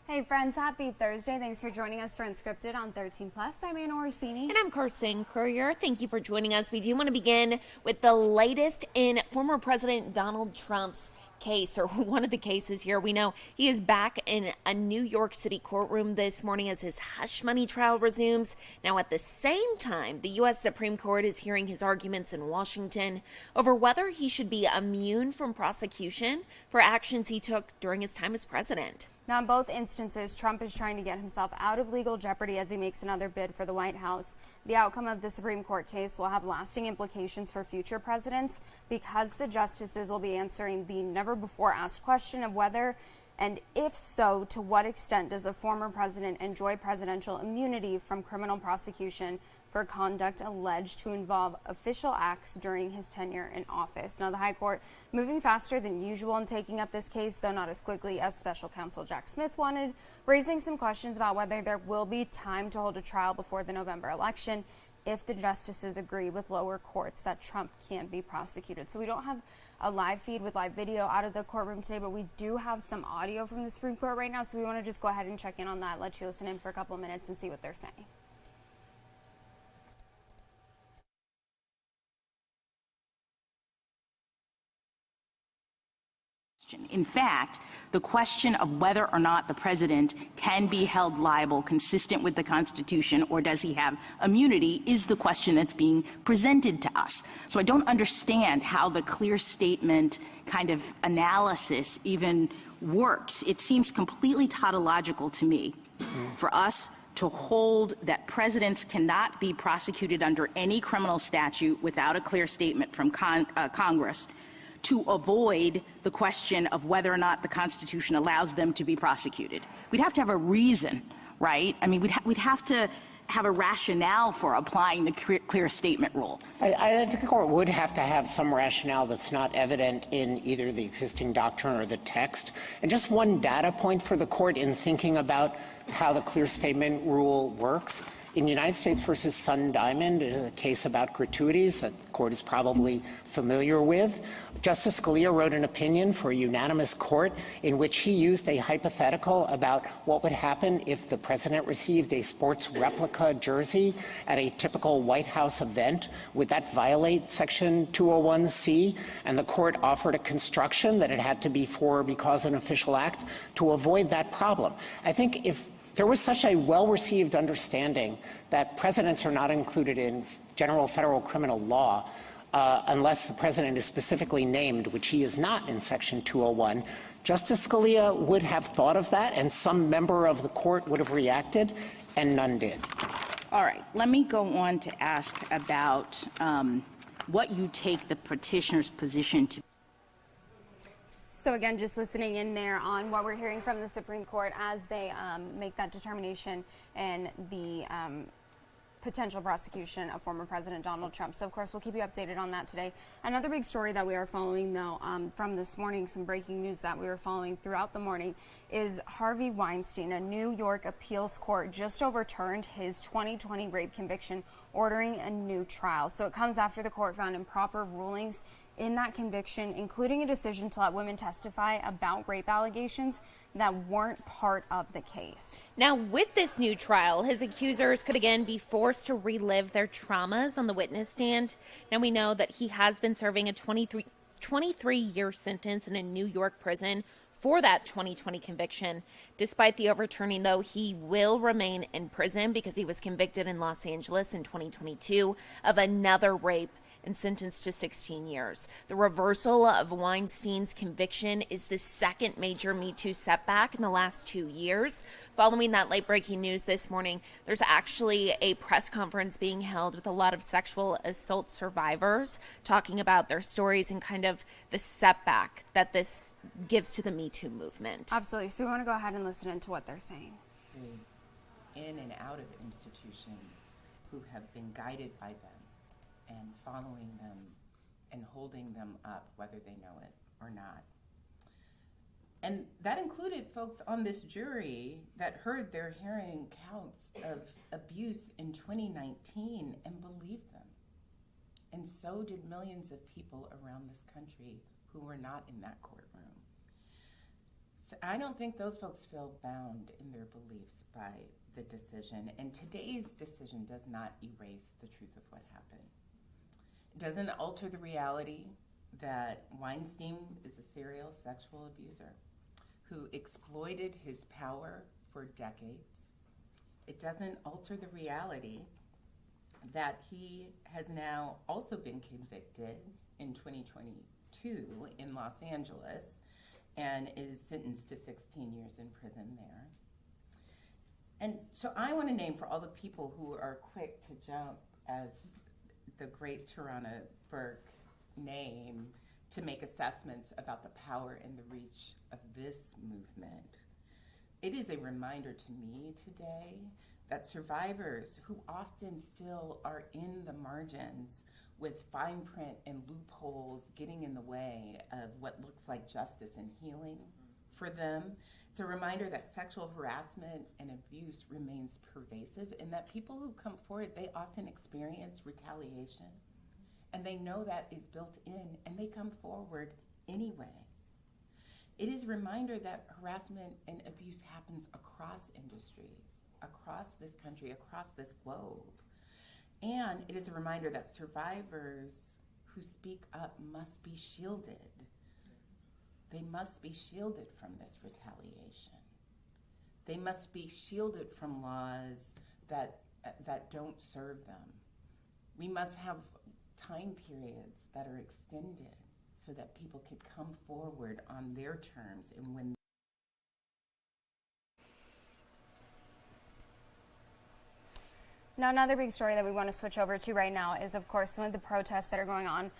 Hey friends, happy Thursday. Thanks for joining us for Unscripted on 13 Plus. I'm Anna Orsini. And I'm Kirsten Courier. Thank you for joining us. We do want to begin with the latest in former President Donald Trump's case, or one of the cases here. We know he is back in a New York City courtroom this morning as his hush money trial resumes. Now, at the same time, the U.S. Supreme Court is hearing his arguments in Washington over whether he should be immune from prosecution for actions he took during his time as president. Now, in both instances, Trump is trying to get himself out of legal jeopardy as he makes another bid for the White House. The outcome of the Supreme Court case will have lasting implications for future presidents because the justices will be answering the never-before-asked question of whether, and if so, to what extent does a former president enjoy presidential immunity from criminal prosecution for conduct alleged to involve official acts during his tenure in office. Now, the High Court moving faster than usual in taking up this case, though not as quickly as special counsel Jack Smith wanted, raising some questions about whether there will be time to hold a trial before the November election if the justices agree with lower courts that Trump can be prosecuted. So we don't have a live feed with live video out of the courtroom today, but we do have some audio from the Supreme Court right now, so we want to just go ahead and check in on that, let you listen in for a couple of minutes and see what they're saying. In fact, the question of whether or not the president can be held liable consistent with the Constitution or does he have immunity is the question that's being presented to us. So I don't understand how the clear statement kind of analysis even works. It seems completely tautological to me for us to hold that presidents cannot be prosecuted under any criminal statute without a clear statement from Congress, to avoid the question of whether or not the Constitution allows them to be prosecuted. We'd have to have a reason, right? I mean, we'd have to have a rationale for applying the clear statement rule. I think the court would have to have some rationale that's not evident in either the existing doctrine or the text. And just one data point for the court in thinking about how the clear statement rule works. In United States versus Sun Diamond, a case about gratuities that the court is probably familiar with, Justice Scalia wrote an opinion for a unanimous court in which he used a hypothetical about what would happen if the president received a sports replica jersey at a typical White House event. Would that violate Section 201C? And the court offered a construction that it had to be for or because an official act to avoid that problem. I think if there was such a well-received understanding that presidents are not included in general federal criminal law unless the president is specifically named, which he is not in Section 201. Justice Scalia would have thought of that, and some member of the court would have reacted, and none did. All right, let me go on to ask about what you take the petitioner's position to. So again, just listening in there on what we're hearing from the Supreme Court as they make that determination and the potential prosecution of former President Donald Trump. So of course, we'll keep you updated on that today. Another big story that we are following, though, from this morning, some breaking news that we were following throughout the morning, is Harvey Weinstein. A New York appeals court just overturned his 2020 rape conviction, ordering a new trial. So it comes after the court found improper rulings in that conviction, including a decision to let women testify about rape allegations that weren't part of the case. Now, with this new trial, his accusers could again be forced to relive their traumas on the witness stand. Now, we know that he has been serving a 23-year sentence in a New York prison for that 2020 conviction. Despite the overturning, though, he will remain in prison because he was convicted in Los Angeles in 2022 of another rape and sentenced to 16 years. The reversal of Weinstein's conviction is the second major Me Too setback in the last 2 years. Following that late-breaking news this morning, there's actually a press conference being held with a lot of sexual assault survivors talking about their stories and kind of the setback that this gives to the Me Too movement. Absolutely. So we want to go ahead and listen into what they're saying. In and out of institutions who have been guided by them and following them and holding them up, whether they know it or not. And that included folks on this jury that heard their hearing counts of abuse in 2019 and believed them. And so did millions of people around this country who were not in that courtroom. So I don't think those folks feel bound in their beliefs by the decision. And today's decision does not erase the truth of what happened. It doesn't alter the reality that Weinstein is a serial sexual abuser who exploited his power for decades. It doesn't alter the reality that he has now also been convicted in 2022 in Los Angeles and is sentenced to 16 years in prison there. And so I want to name for all the people who are quick to jump as the great Tarana Burke name to make assessments about the power and the reach of this movement. It is a reminder to me today that survivors who often still are in the margins with fine print and loopholes getting in the way of what looks like justice and healing for them. It's a reminder that sexual harassment and abuse remains pervasive and that people who come forward, they often experience retaliation. And they know that is built in and they come forward anyway. It is a reminder that harassment and abuse happens across industries, across this country, across this globe. And it is a reminder that survivors who speak up must be shielded. They must be shielded from this retaliation. They must be shielded from laws that don't serve them. We must have time periods that are extended so that people could come forward on their terms and when. Now, another big story that we want to switch over to right now is, of course, some of the protests that are going on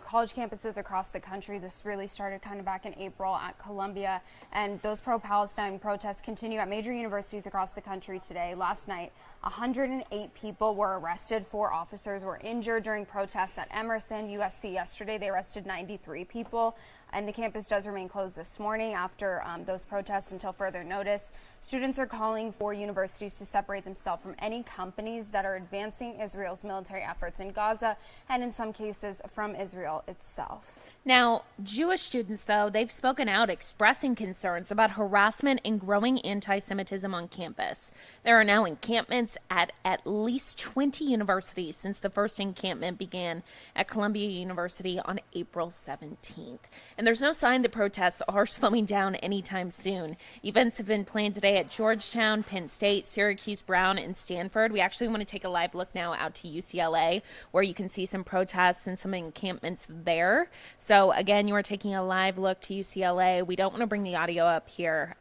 college campuses across the country. This really started kind of back in April at Columbia, and those pro-Palestine protests continue at major universities across the country today. Last night, 108 people were arrested. 4 officers were injured during protests at Emerson. USC yesterday, they arrested 93 people. And the campus does remain closed this morning after those protests until further notice. Students are calling for universities to separate themselves from any companies that are advancing Israel's military efforts in Gaza and in some cases from Israel itself. Now, Jewish students, though, they've spoken out expressing concerns about harassment and growing anti-Semitism on campus. There are now encampments at least 20 universities since the first encampment began at Columbia University on April 17th. And there's no sign the protests are slowing down anytime soon. Events have been planned today at Georgetown, Penn State, Syracuse, Brown, and Stanford. We actually want to take a live look now out to UCLA, where you can see some protests and some encampments there. So again, you are taking a live look to UCLA. We don't want to bring the audio up here.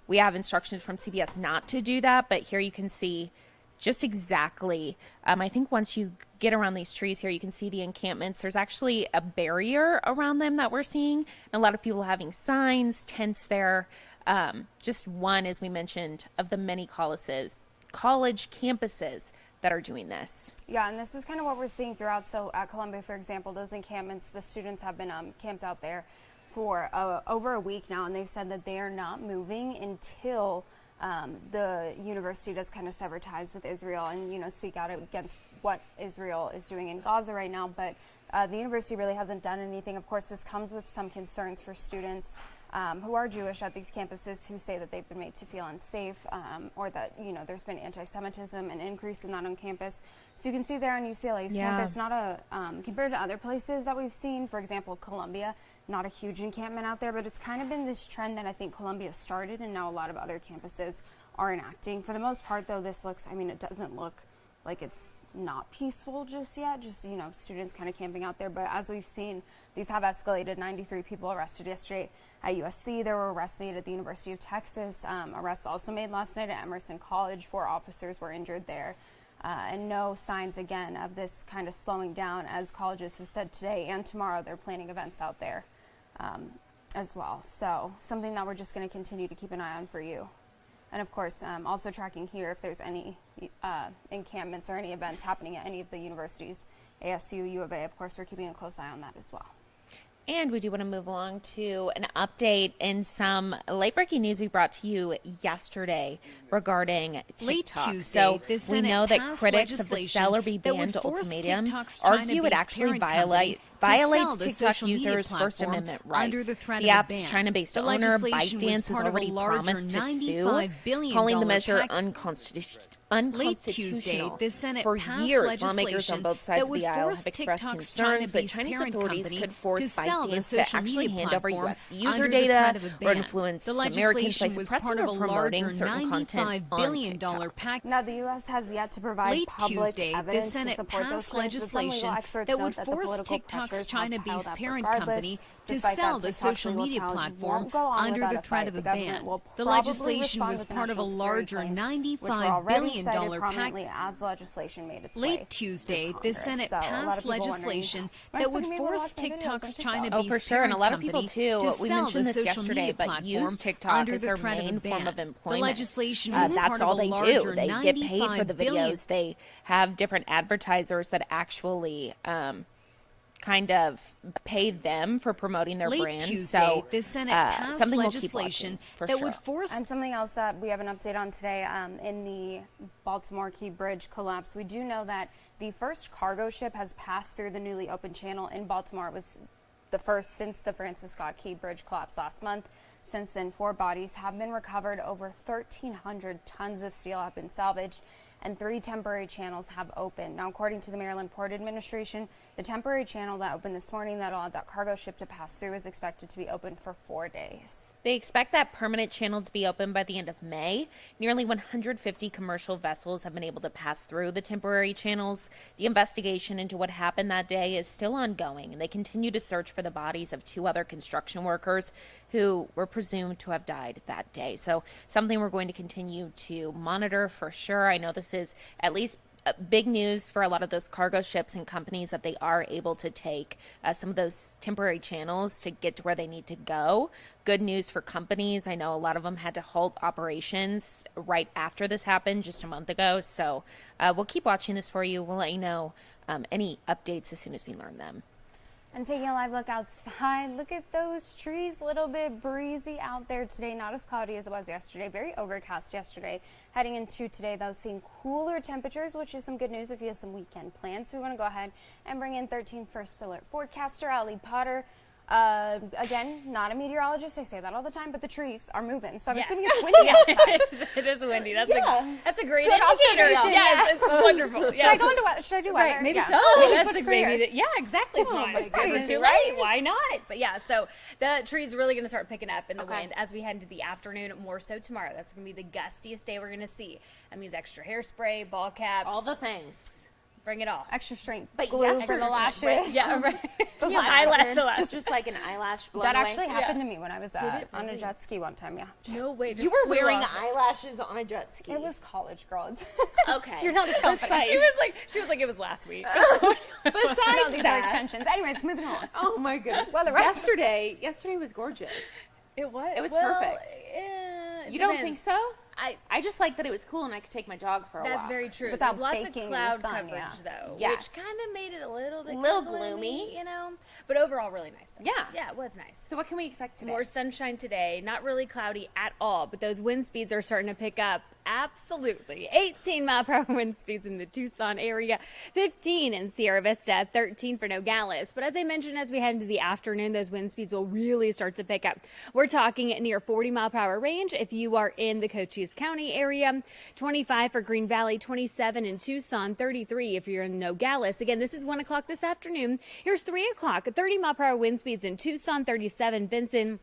We have instructions from CBS not to do that, but here you can see just exactly. I think once you get around these trees here, you can see the encampments. There's actually a barrier around them that we're seeing. And a lot of people having signs, tents there. Just one, as we mentioned, of the many college campuses that are doing this. Yeah, and this is kind of what we're seeing throughout. So at Columbia, for example, those encampments, the students have been camped out there for over a week now, and they've said that they are not moving until the university does kind of sever ties with Israel and, speak out against what Israel is doing in Gaza right now. But the university really hasn't done anything. Of course, this comes with some concerns for students who are Jewish at these campuses who say that they've been made to feel unsafe or that, there's been anti-Semitism and increase in that on campus. So you can see there on UCLA's campus, not compared to other places that we've seen, for example, Columbia, not a huge encampment out there, but it's kind of been this trend that I think Columbia started and now a lot of other campuses are enacting. For the most part, though, this looks, it doesn't look like it's not peaceful just yet, just, students kind of camping out there. But as we've seen, these have escalated. 93 people arrested yesterday at USC. There were arrests made at the University of Texas. Arrests also made last night at Emerson College. 4 officers were injured there. And no signs, again, of this kind of slowing down, as colleges have said today and tomorrow they're planning events out there as well. So something that we're just going to continue to keep an eye on for you. And of course, also tracking here if there's any encampments or any events happening at any of the universities, ASU, U of A, of course, we're keeping a close eye on that as well. And we do want to move along to an update in some late-breaking news we brought to you yesterday regarding TikTok. Late Tuesday, so the we Senate know that passed critics of the legislation Sell or Be that would Banned force ultimatum TikTok's argue it China-based actually parent company to sell violates the TikTok social media users' First platform Amendment rights. under the threat the of a app's ban. China-based The owner, legislation was ByteDance, has part of a already larger promised to sue, $95 billion calling the measure package. Late Tuesday, unconstitutional. the Senate For passed years, lawmakers on legislation both sides that of would the aisle force have expressed TikTok's concerns that China-based Chinese parent authorities company could force to sell the ByteDance to social actually media hand over platform U.S. user under the data threat of a or ban. influence The Americans by legislation was suppressing part of or a promoting larger certain content $95 on billion TikTok. package. Now, the U.S. has yet to provide Late public Tuesday, the evidence to Senate support those passed claims, but some legal legislation experts that note would the force political TikTok's pressures have China-based piled up parent regardless. company to Despite sell that, the TikTok's social legal media challenge platform won't go on under without the a threat fight. of a The government ban. will The probably legislation respond was with part of a national security larger claims, which were $95 already billion cited package. prominently as the legislation made its way Late Tuesday, through the Congress. Senate So, a lot of passed people wondering, legislation "Am I that still would gonna be able to force watch my videos on TikTok's TikTok?" China-based Oh, for sure, and a lot of parent people too. company We to sell mentioned the this social yesterday, media but platform use TikTok under as the their threat of a main form ban. of employment. The legislation was That's part all of a they larger do. They get paid for the $95 billion. videos. They have different advertisers that actually kind of pay them for promoting their Late brand. Tuesday, So the Senate passed something we'll keep legislation watching, for that sure. would force And something else that we have an update on today in the Baltimore Key Bridge collapse. We do know that the first cargo ship has passed through the newly opened channel in Baltimore. It was the first since the Francis Scott Key Bridge collapsed last month. Since then, 4 bodies have been recovered. Over 1,300 tons of steel have been salvaged, and 3 temporary channels have opened. Now, according to the Maryland Port Administration, the temporary channel that opened this morning that allowed that cargo ship to pass through is expected to be open for 4 days. They expect that permanent channel to be open by the end of May. Nearly 150 commercial vessels have been able to pass through the temporary channels. The investigation into what happened that day is still ongoing, and they continue to search for the bodies of 2 other construction workers who were presumed to have died that day. So something we're going to continue to monitor for sure. I know this is at least big news for a lot of those cargo ships and companies that they are able to take some of those temporary channels to get to where they need to go. Good news for companies. I know a lot of them had to halt operations right after this happened just a month ago. So we'll keep watching this for you. We'll let you know any updates as soon as we learn them. And taking a live look outside, look at those trees, a little bit breezy out there today, not as cloudy as it was yesterday, very overcast yesterday. Heading into today, though, seeing cooler temperatures, which is some good news if you have some weekend plans. We want to go ahead and bring in 13 First Alert forecaster Ali Potter. Again, not a meteorologist, I say that all the time, but the trees are moving, so I'm assuming it's windy outside. It is windy. That's a great Good indicator. observation, Yes, yeah. it's wonderful. Should I go into what? Should I do weather? Right, maybe Yeah. so. Let's That's put maybe. careers. Yeah, exactly. It's Oh not my it's never goodness, too right? late. Why not? But yeah, so the tree's really going to start picking up in the wind as we head into the afternoon. More so tomorrow. That's going to be the gustiest day we're going to see. That means extra hairspray, ball caps, All the things. Bring it all. Extra strength But glue yes, for the lashes. Yeah, right. The Yeah, lashes. eyelash, the lashes. Just like an eyelash blown That away. actually happened to me when I was it on a really? jet ski one time, yeah. No way. You just were flew wearing off. eyelashes on a jet ski. It was college, girl. It's- Okay. You're not as confident. She was like, it was last week. Besides No, these are that, extensions. Anyways, moving on. oh my goodness. Well, the rest- Yesterday was gorgeous. It was. It was well, perfect. It You don't think depends. so? I just like that it was cool and I could take my dog for a That's walk. very true. Without There's lots of baking in the cloud sun, coverage, yeah. though, Yes. which kind of made it a little bit Little kind of gloomy. you know. But overall, really nice. Though. Yeah. Yeah, it was nice. So what can we expect today? More sunshine today. Not really cloudy at all, but those wind speeds are starting to pick up. Absolutely. 18-mile-per-hour wind speeds in the Tucson area, 15 in Sierra Vista, 13 for Nogales. But as I mentioned, as we head into the afternoon, those wind speeds will really start to pick up. We're talking near 40-mile-per-hour range if you are in the Cochise County area, 25 for Green Valley, 27 in Tucson, 33 if you're in Nogales. Again, this is 1 o'clock this afternoon. Here's 3 o'clock, 30-mile-per-hour wind speeds in Tucson, 37 Benson,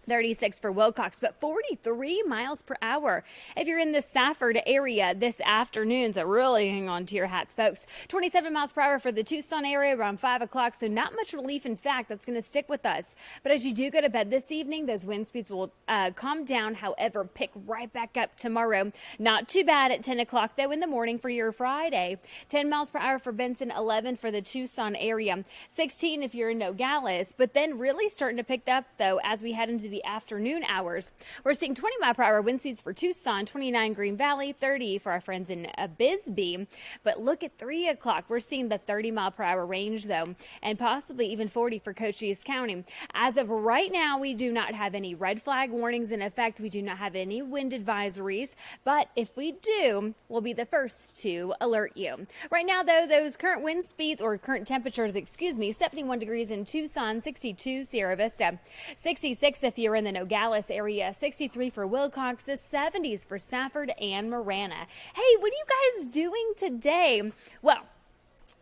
36 for Wilcox, but 43 miles per hour if you're in the Safford area this afternoon. So really hang on to your hats, folks. 27 miles per hour for the Tucson area around 5 o'clock. So not much relief. In fact, that's going to stick with us. But as you do go to bed this evening, those wind speeds will calm down. However, pick right back up tomorrow. Not too bad at 10 o'clock, though, in the morning for your Friday. 10 miles per hour for Benson, 11 for the Tucson area, 16 if you're in Nogales. But then really starting to pick up, though, as we head into the the afternoon hours. We're seeing 20-mile-per-hour wind speeds for Tucson, 29 Green Valley, 30 for our friends in Bisbee. But look at 3 o'clock. We're seeing the 30-mile-per-hour range, though, and possibly even 40 for Cochise County. As of right now, we do not have any red flag warnings in effect. We do not have any wind advisories, but if we do, we'll be the first to alert you. Right now, though, those current wind speeds or current temperatures, 71 degrees in Tucson, 62 Sierra Vista, 66 if you're in the Nogales area, 63 for Wilcox, the 70s for Safford and Marana. Hey, what are you guys doing today? Well,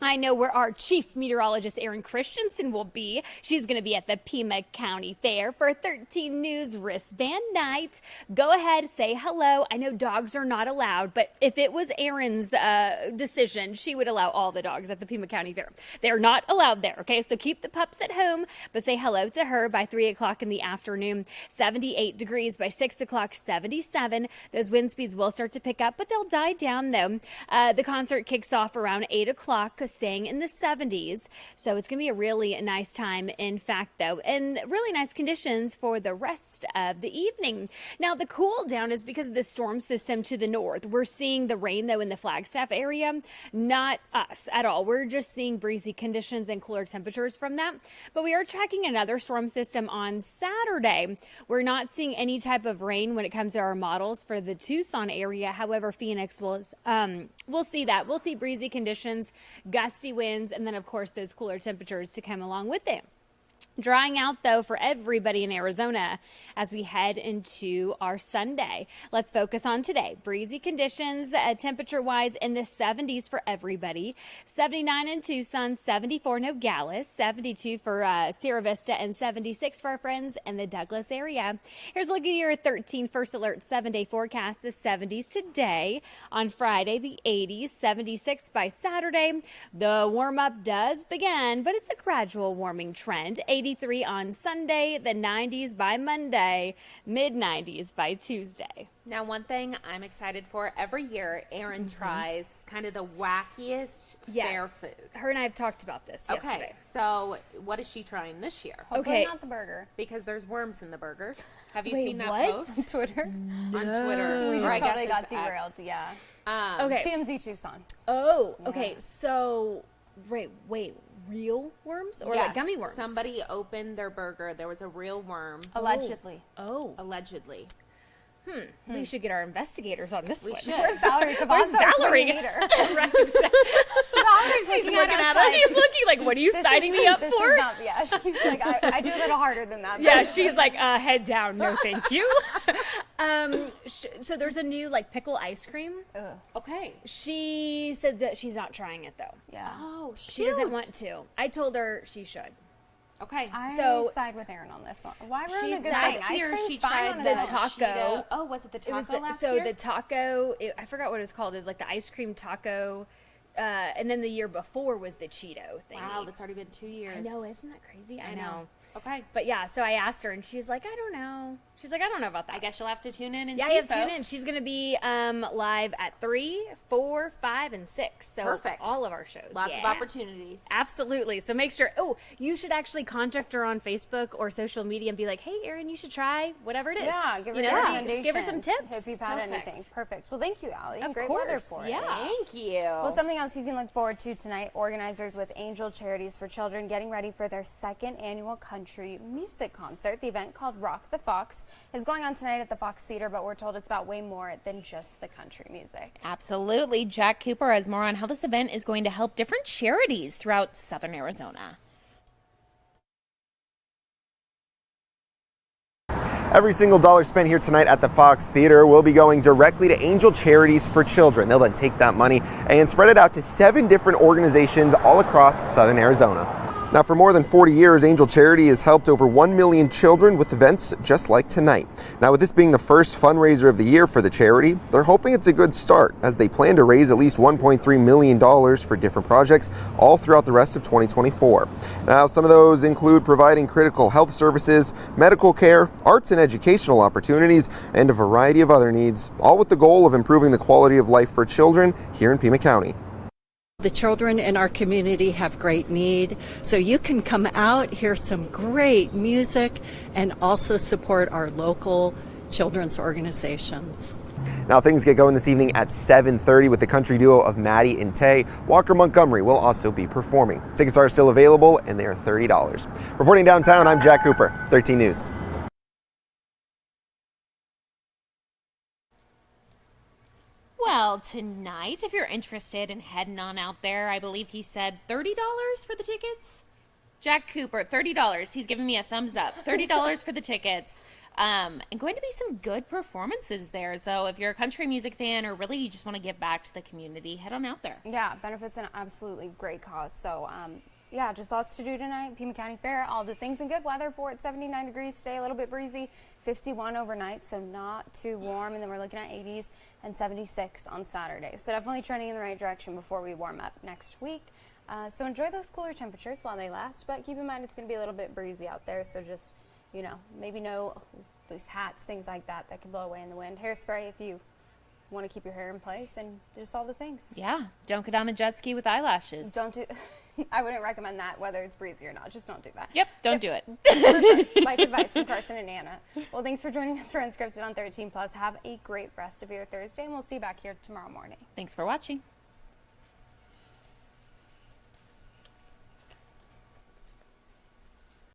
I know where our chief meteorologist, Erin Christensen, will be. She's going to be at the Pima County Fair for 13 News wristband night. Go ahead, say hello. I know dogs are not allowed, but if it was Erin's decision, she would allow all the dogs at the Pima County Fair. They're not allowed there, okay? So keep the pups at home, but say hello to her by 3 o'clock in the afternoon. 78 degrees by 6 o'clock, 77. Those wind speeds will start to pick up, but they'll die down, though. The concert kicks off around 8 o'clock. Staying in the 70s. So it's going to be a really nice time, in fact, though, and really nice conditions for the rest of the evening. Now, the cool down is because of the storm system to the north. We're seeing the rain, though, in the Flagstaff area. Not us at all. We're just seeing breezy conditions and cooler temperatures from that. But we are tracking another storm system on Saturday. We're not seeing any type of rain when it comes to our models for the Tucson area. However, Phoenix will we'll see that. We'll see breezy conditions, gusty winds, and then, of course, those cooler temperatures to come along with it. Drying out, though, for everybody in Arizona as we head into our Sunday. Let's focus on today. Breezy conditions, temperature-wise, in the 70s for everybody. 79 in Tucson, 74 Nogales, 72 for Sierra Vista, and 76 for our friends in the Douglas area. Here's a look at your 13 First Alert 7-day forecast. The 70s today. On Friday, the 80s, 76 by Saturday. The warm-up does begin, but it's a gradual warming trend. 83 on Sunday, the 90s by Monday, mid-90s by Tuesday. Now, one thing I'm excited for, every year, Erin tries kind of the wackiest fair food. Her and I have talked about this yesterday. Okay, so what is she trying this year? Hopefully not the burger. Because there's worms in the burgers. Have you Wait, seen that what? post? On Twitter. On Twitter. We Or I just guess totally got it's derailed, X. yeah. Okay. TMZ Tucson. Oh, okay. So, wait, real worms or like Yes. gummy worms? Somebody opened their burger. There was a real worm. Allegedly. Oh, Allegedly. we should get our investigators on this one. should. Where's Valerie Cavasso? Where's Valerie? We need her. Right, exactly. Valerie's She's looking looking at at us us. She's looking like, what are you signing me up this for? Is not, yeah, she's like, I do a little harder than that. Yeah, she's like, head down, no thank you. So there's a new like pickle ice cream. Okay. She said that she's not trying it though. Yeah. Oh, She doesn't want to. I told her she should. Okay. I So- side with Erin on this one. Why ruin She's a good last thing? Ice year cream's she fine tried on a the good taco. Cheeto. Oh, was it the taco It was the, last so year? the taco. I forgot what it was called. It was like the ice cream taco, and then the year before was the Cheeto thing. Wow, that's already been 2 years. I know, isn't that crazy? I know. Okay. But yeah, so I asked her, and she's like, I don't know. She's like, I don't know about that. I guess you'll have to tune in and Yeah, see, you have to tune in. folks. She's going to be live at 3, 4, 5, and 6. So Perfect. all of our shows. Lots of Yeah. opportunities. Absolutely. So make sure. Oh, you should actually contact her on Facebook or social media and be like, "Hey, Erin, you should try whatever it is." Yeah, give her you know, recommendations. give her some tips. If you've had Perfect. anything. Perfect. Well, thank you, Allie. Of Great course. weather for it. Yeah. Thank you. Well, something else you can look forward to tonight, organizers with Angel Charities for Children getting ready for their second annual country music concert. The event called Rock the Fox is going on tonight at the Fox Theater, but we're told it's about way more than just the country music. Absolutely. Jack Cooper has more on how this event is going to help different charities throughout southern Arizona. Every single dollar spent here tonight at the Fox Theater will be going directly to Angel Charities for Children. They'll then take that money and spread it out to 7 different organizations all across southern Arizona. Now, for more than 40 years, Angel Charity has helped over 1 million children with events just like tonight. Now, with this being the first fundraiser of the year for the charity, they're hoping it's a good start as they plan to raise at least $1.3 million for different projects all throughout the rest of 2024. Now, some of those include providing critical health services, medical care, arts and educational opportunities, and a variety of other needs, all with the goal of improving the quality of life for children here in Pima County. The children in our community have great need, so you can come out, hear some great music, and also support our local children's organizations. Now things get going this evening at 7:30 with the country duo of Maddie and Tay. Walker Montgomery will also be performing. Tickets are still available and they are $30. Reporting downtown, I'm Jack Cooper, 13 News. Well, tonight, if you're interested in heading on out there, I believe he said $30 for the tickets. Jack Cooper, $30. He's giving me a thumbs up. $30 for the tickets. And going to be some good performances there. So if you're a country music fan or really you just want to give back to the community, head on out there. Yeah, benefits an absolutely great cause. So, yeah, just lots to do tonight. Pima County Fair, all the things in good weather for it. 79 degrees today, a little bit breezy. 51 overnight, so not too warm. And then we're looking at 80s and 76 on Saturday. So definitely trending in the right direction before we warm up next week. So enjoy those cooler temperatures while they last. But keep in mind it's going to be a little bit breezy out there. So just, you know, maybe no loose hats, things like that can blow away in the wind. Hairspray if you want to keep your hair in place, and just all the things. Yeah, don't get on a jet ski with eyelashes. Don't do. I wouldn't recommend that, whether it's breezy or not. Just don't do that. Yep, don't do it. For sure. Life advice from Carson and Anna. Well, thanks for joining us for Unscripted on 13 Plus. Have a great rest of your Thursday, and we'll see you back here tomorrow morning. Thanks for watching.